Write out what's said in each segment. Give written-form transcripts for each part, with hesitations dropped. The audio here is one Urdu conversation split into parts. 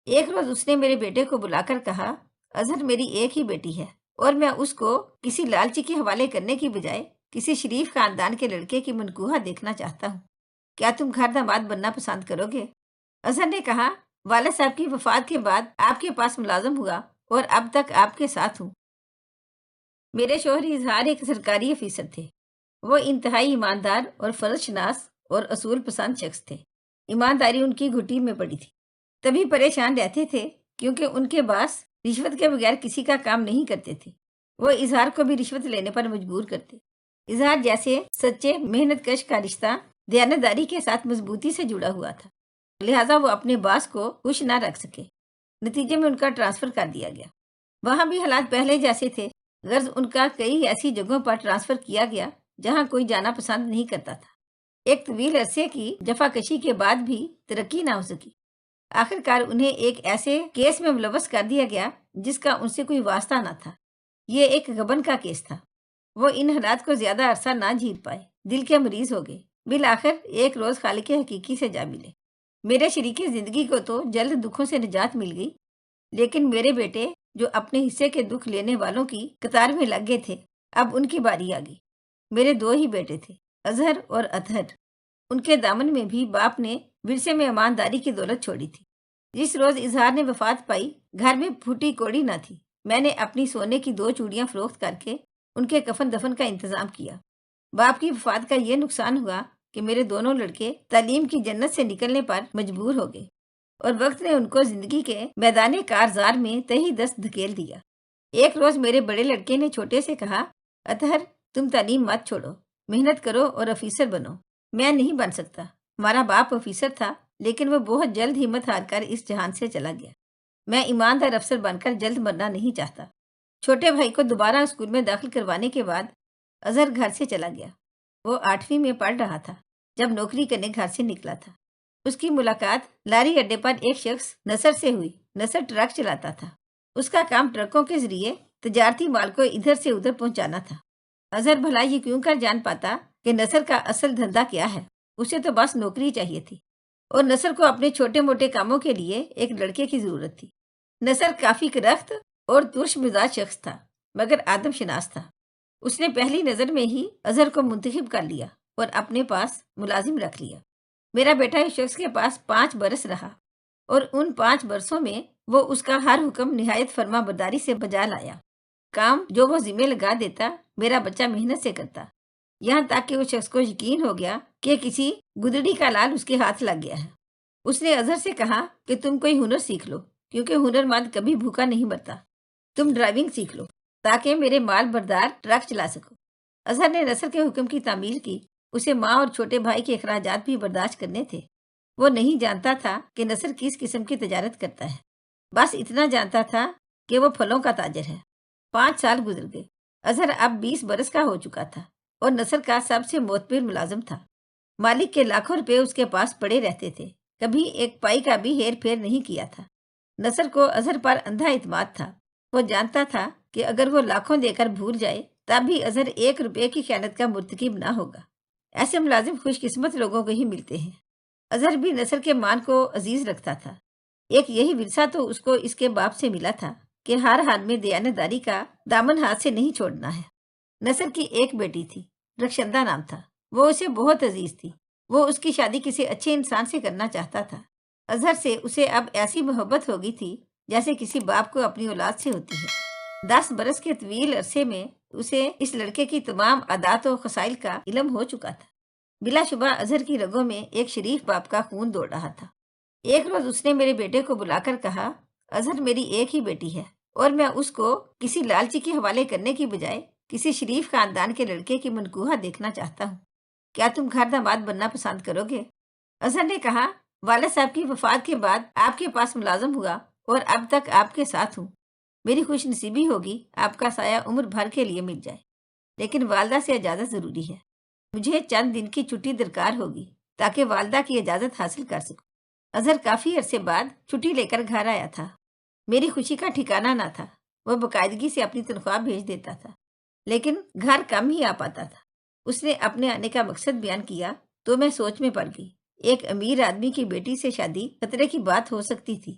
ایک روز اس نے میرے بیٹے کو بلا کر کہا، اظہر میری ایک ہی بیٹی ہے اور میں اس کو کسی لالچی کے حوالے کرنے کی بجائے کسی شریف خاندان کے لڑکے کی منکوہا دیکھنا چاہتا ہوں۔ کیا تم گھر داماد بننا پسند کرو گے؟ اظہر نے کہا، والد صاحب کی وفات کے بعد آپ کے پاس ملازم ہوا اور اب تک آپ کے ساتھ ہوں۔ میرے شوہر اظہار ایک سرکاری افیسر تھے۔ وہ انتہائی ایماندار اور فرض شناس اور اصول پسند شخص تھے۔ ایمانداری ان کی گھٹی میں پڑی تھی۔ تبھی پریشان رہتے تھے کیونکہ ان کے باس رشوت کے بغیر کسی کا کام نہیں کرتے تھے۔ وہ اظہار کو بھی رشوت لینے پر مجبور کرتے۔ اظہار جیسے سچے محنت کش کا رشتہ دیانتداری کے ساتھ مضبوطی سے جڑا ہوا تھا، لہٰذا وہ اپنے باس کو خوش نہ رکھ سکے۔ نتیجے میں ان کا ٹرانسفر کر دیا گیا۔ وہاں بھی حالات پہلے جیسے تھے، غرض ان کا کئی ایسی جگہوں پر ٹرانسفر کیا گیا جہاں کوئی جانا پسند نہیں کرتا تھا۔ ایک طویل عرصے کی جفاکشی کے بعد بھی ترقی نہ ہو سکی۔ آخر کار انہیں ایک ایسے کیس میں ملوث کر دیا گیا جس کا ان سے کوئی واسطہ نہ تھا۔ یہ ایک غبن کا کیس تھا۔ وہ ان حالات کو زیادہ عرصہ نہ جھیل پائے، دل کے مریض ہو گئے۔ بالآخر ایک روز خالق حقیقی سے جا ملے۔ میرے شریک زندگی کو تو جلد دکھوں سے نجات مل گئی، لیکن میرے بیٹے جو اپنے حصے کے دکھ لینے والوں کی قطار میں لگ گئے تھے، اب ان کی باری آ گئی۔ میرے دو ہی بیٹے تھے، اظہر اور اطہر۔ ان کے دامن میں بھی باپ نے ورثے میں ایمانداری کی دولت چھوڑی تھی۔ جس روز اظہار نے وفات پائی، گھر میں پھوٹی کوڑی نہ تھی۔ میں نے اپنی سونے کی 2 چوڑیاں فروخت کر کے ان کے کفن دفن کا انتظام کیا۔ باپ کی وفات کا یہ نقصان ہوا کہ میرے دونوں لڑکے تعلیم کی جنت سے نکلنے پر مجبور ہو گئے اور وقت نے ان کو زندگی کے میدان کارزار میں تہی دست دھکیل دیا۔ ایک روز میرے بڑے لڑکے نے چھوٹے سے کہا، اطہر تم تعلیم مت چھوڑو، محنت کرو اور افیسر بنو۔ میں نہیں بن سکتا۔ ہمارا باپ افیسر تھا، لیکن وہ بہت جلد ہمت ہار کر اس جہان سے چلا گیا۔ میں ایماندار افسر بن کر جلد مرنا نہیں چاہتا۔ چھوٹے بھائی کو دوبارہ اسکول میں داخل کروانے کے بعد اظہر گھر سے چلا گیا۔ وہ 8ویں میں پڑھ رہا تھا جب نوکری کرنے گھر سے نکلا تھا۔ اس کی ملاقات لاری اڈے پر ایک شخص نصر سے ہوئی۔ نصر ٹرک چلاتا تھا۔ اس کا کام ٹرکوں کے ذریعے تجارتی مال کو ادھر سے ادھر پہنچانا تھا۔ اظہر بھلا یہ کیوں کر جان پاتا کہ نصر کا اصل دھندا کیا ہے؟ اسے تو بس نوکری چاہیے تھی، اور نصر کو اپنے چھوٹے موٹے کاموں کے لیے ایک لڑکے کی ضرورت تھی۔ نصر کافی کرخت اور ترش مزاج شخص تھا، مگر آدم شناس تھا۔ اس نے پہلی نظر میں ہی اظہر کو منتخب کر لیا اور اپنے پاس ملازم رکھ لیا۔ میرا بیٹا اس شخص کے پاس 5 برس رہا، اور ان 5 برسوں میں وہ اس کا ہر حکم نہایت فرما برداری سے بجا لایا۔ کام جو وہ ذمہ لگا دیتا، میرا بچہ محنت سے کرتا، یہاں تک کہ اس شخص کو یقین ہو گیا کہ کسی گدڑی کا لال اس کے ہاتھ لگ گیا ہے۔ اس نے اظہر سے کہا کہ تم کوئی ہنر سیکھ لو، کیونکہ ہنر مند کبھی بھوکا نہیں مرتا۔ تم ڈرائیونگ سیکھ لو تاکہ میرے مال بردار ٹرک چلا سکو۔ اظہر نے نصر کے حکم کی تعمیل کی۔ اسے ماں اور چھوٹے بھائی کے اخراجات بھی برداشت کرنے تھے۔ وہ نہیں جانتا تھا کہ نصر کس قسم کی تجارت کرتا ہے، بس اتنا جانتا تھا کہ وہ پھلوں کا تاجر ہے۔ 5 سال گزر گئے۔ اظہر اب 20 برس کا ہو چکا تھا اور نصر کا سب سے معتبر ملازم تھا۔ مالک کے لاکھوں روپے اس کے پاس پڑے رہتے تھے، کبھی ایک پائی کا بھی ہیر پھیر نہیں کیا تھا۔ نصر کو اظہر پر اندھا اعتماد تھا۔ وہ جانتا تھا کہ اگر وہ لاکھوں دے کر بھول جائے تب بھی اظہر 1 روپے کی خیانت کا مرتکب نہ ہوگا۔ ایسے ملازم خوش قسمت لوگوں کو ہی ملتے ہیں۔ اظہر بھی نصر کے مان کو عزیز رکھتا تھا۔ ایک یہی ورثہ تو اس کو اس کے باپ سے ملا تھا کہ ہر حال میں دیانتداری کا دامن ہاتھ سے نہیں چھوڑنا ہے۔ نصر کی ایک بیٹی تھی، رخشندہ نام تھا۔ وہ اسے بہت عزیز تھی۔ وہ اس کی شادی کسی اچھے انسان سے کرنا چاہتا تھا۔ اظہر سے اسے اب ایسی محبت ہو گئی تھی جیسے کسی باپ کو اپنی اولاد سے ہوتی ہے۔ 10 برس کے طویل عرصے میں اسے اس لڑکے کی تمام عادات و خصائل کا علم ہو چکا تھا۔ بلا شبہ اظہر کی رگوں میں ایک شریف باپ کا خون دوڑ رہا تھا۔ ایک روز اس نے میرے بیٹے کو بلا کر کہا، اظہر میری ایک ہی بیٹی ہے اور میں اس کو کسی لالچی کے حوالے کرنے کی بجائے کسی شریف خاندان کے لڑکے کی منکوہا دیکھنا چاہتا ہوں۔ کیا تم گھر داماد بننا پسند کرو گے؟ اظہر نے کہا، والد صاحب کی وفات کے بعد آپ کے پاس ملازم ہوا اور اب تک آپ کے ساتھ ہوں۔ میری خوش نصیبی ہوگی آپ کا سایہ عمر بھر کے لیے مل جائے، لیکن والدہ سے اجازت ضروری ہے۔ مجھے چند دن کی چھٹی درکار ہوگی تاکہ والدہ کی اجازت حاصل کر سکوں۔ اظہر کافی عرصے بعد چھٹی لے کر گھر آیا تھا۔ میری خوشی کا ٹھکانہ نہ تھا۔ وہ باقاعدگی سے اپنی تنخواہ بھیج دیتا تھا، لیکن گھر کم ہی آ پاتا تھا۔ اس نے اپنے آنے کا مقصد بیان کیا تو میں سوچ میں پڑ گئی۔ ایک امیر آدمی کی بیٹی سے شادی خطرے کی بات ہو سکتی تھی۔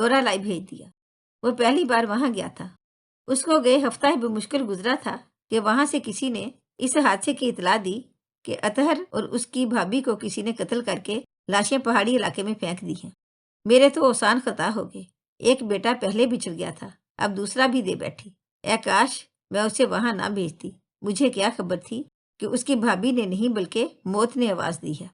لورا لائی بھیج دیا۔ وہ پہلی بار وہاں گیا تھا۔ اس کو گئے ہفتہ ہی بمشکل گزرا تھا کہ وہاں سے کسی نے اس حادثے کی اطلاع دی کہ اطہر اور اس کی بھابھی کو کسی نے قتل کر کے لاشیں پہاڑی علاقے میں پھینک دی ہیں۔ میرے تو اوسان خطا ہو گئے۔ ایک بیٹا پہلے بچھڑ گیا تھا، اب دوسرا بھی دے بیٹھی۔ اے کاش میں اسے وہاں نہ بھیجتی۔ مجھے کیا خبر تھی کہ اس کی بھابھی نے نہیں بلکہ موت نے آواز دی ہے۔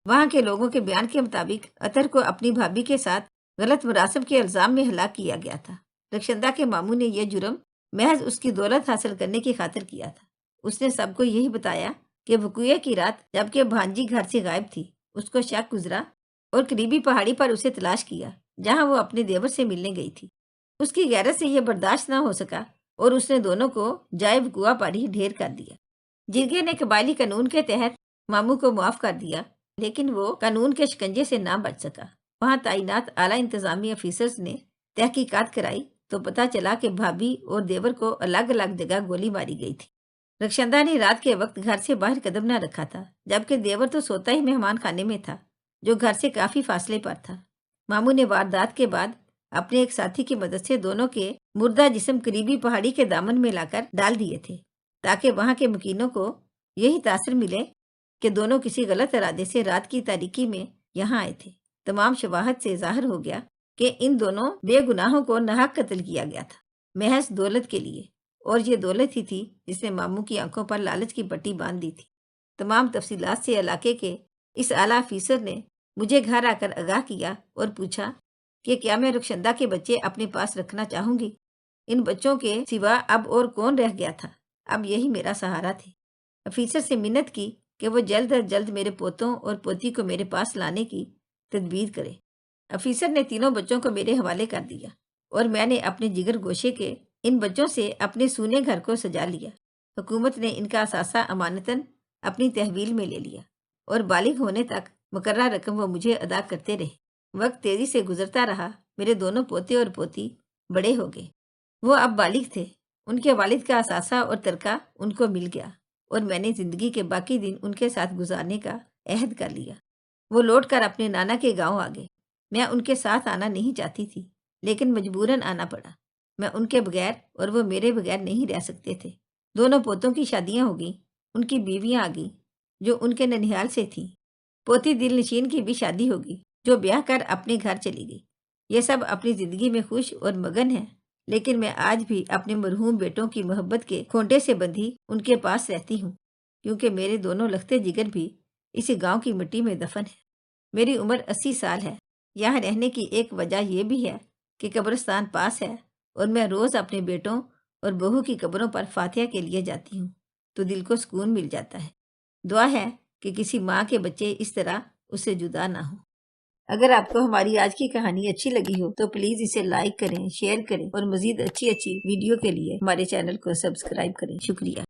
وہاں کے لوگوں کے بیان کے مطابق اطہر کو اپنی بھابھی کے ساتھ غلط مراسم کے الزام میں ہلاک کیا گیا تھا۔ رخشندہ کے ماموں نے یہ جرم محض اس کی دولت حاصل کرنے کی خاطر کیا تھا۔ اس نے سب کو یہی بتایا کہ وقوعے کی رات جبکہ بھانجی گھر سے غائب تھی، اس کو شک گزرا اور قریبی پہاڑی پر اسے تلاش کیا جہاں وہ اپنے دیور سے ملنے گئی تھی۔ اس کی غیرت سے یہ برداشت نہ ہو سکا اور اس نے دونوں کو جائے وقوعہ پر ہی ڈھیر کر دیا۔ جرگے نے قبائلی قانون کے تحت ماموں کو معاف کر دیا، لیکن وہ قانون کے شکنجے سے نہ بچ سکا۔ وہاں تعینات اعلیٰ انتظامی افیسرز نے تحقیقات کرائی تو پتہ چلا کہ بھابھی اور دیور کو الگ الگ جگہ گولی ماری گئی تھی۔ رخشندہ نے رات کے وقت گھر سے باہر قدم نہ رکھا تھا، جبکہ دیور تو سوتا ہی مہمان خانے میں تھا جو گھر سے کافی فاصلے پر تھا۔ ماموں نے واردات کے بعد اپنے ایک ساتھی کی مدد سے دونوں کے مردہ جسم قریبی پہاڑی کے دامن میں لا کر ڈال دیے تھے تاکہ وہاں کے مکینوں کو یہی تاثر ملے کہ دونوں کسی غلط ارادے سے رات کی تاریکی میں یہاں آئے تھے۔ تمام شواہد سے ظاہر ہو گیا کہ ان دونوں بے گناہوں کو ناحق قتل کیا گیا تھا، محض دولت کے لیے، اور یہ دولت ہی تھی جس نے ماموں کی آنکھوں پر لالچ کی پٹی باندھ دی تھی۔ تمام تفصیلات سے علاقے کے اس اعلیٰ افیسر نے مجھے گھر آ کر آگاہ کیا اور پوچھا کہ کیا میں رخشندہ کے بچے اپنے پاس رکھنا چاہوں گی۔ ان بچوں کے سوا اب اور کون رہ گیا تھا؟ اب یہی میرا سہارا تھے۔ افیسر سے منت کی کہ وہ جلد از جلد میرے پوتوں اور پوتی کو میرے پاس لانے کی تدبیر کرے۔ افیسر نے تینوں بچوں کو میرے حوالے کر دیا اور میں نے اپنے جگر گوشے کے ان بچوں سے اپنے سونے گھر کو سجا لیا۔ حکومت نے ان کا اثاثہ امانتاً اپنی تحویل میں لے لیا اور بالغ ہونے تک مقررہ رقم وہ مجھے ادا کرتے رہے۔ وقت تیزی سے گزرتا رہا، میرے دونوں پوتے اور پوتی بڑے ہو گئے، وہ اب بالغ تھے۔ ان کے والد کا اثاثہ اور ترکہ ان کو مل گیا اور میں نے زندگی کے باقی دن ان کے ساتھ گزارنے کا عہد کر لیا۔ وہ لوٹ کر اپنے نانا کے گاؤں آ گئے۔ میں ان کے ساتھ آنا نہیں چاہتی تھی، لیکن مجبوراً آنا پڑا۔ میں ان کے بغیر اور وہ میرے بغیر نہیں رہ سکتے تھے۔ دونوں پوتوں کی شادیاں ہو گئیں، ان کی بیویاں آ گئیں جو ان کے ننھیال سے تھیں۔ پوتی دل نشین کی بھی شادی ہوگی جو بیاہ کر اپنے گھر چلی گئی۔ یہ سب اپنی زندگی میں خوش اور مگن ہیں، لیکن میں آج بھی اپنے مرحوم بیٹوں کی محبت کے کھونٹے سے بندھی ان کے پاس رہتی ہوں، کیونکہ میرے دونوں لختے جگر بھی اسی گاؤں کی مٹی میں دفن ہیں۔ میری عمر 80 سال ہے۔ یہاں رہنے کی ایک وجہ یہ بھی ہے کہ قبرستان پاس ہے اور میں روز اپنے بیٹوں اور بہو کی قبروں پر فاتحہ کے لیے جاتی ہوں تو دل کو سکون مل جاتا ہے۔ دعا ہے کہ کسی ماں کے بچے اس طرح اس سے جدا نہ ہوں۔ اگر آپ کو ہماری آج کی کہانی اچھی لگی ہو تو پلیز اسے لائک کریں، شیئر کریں اور مزید اچھی ویڈیو کے لیے ہمارے چینل کو سبسکرائب کریں۔ شکریہ۔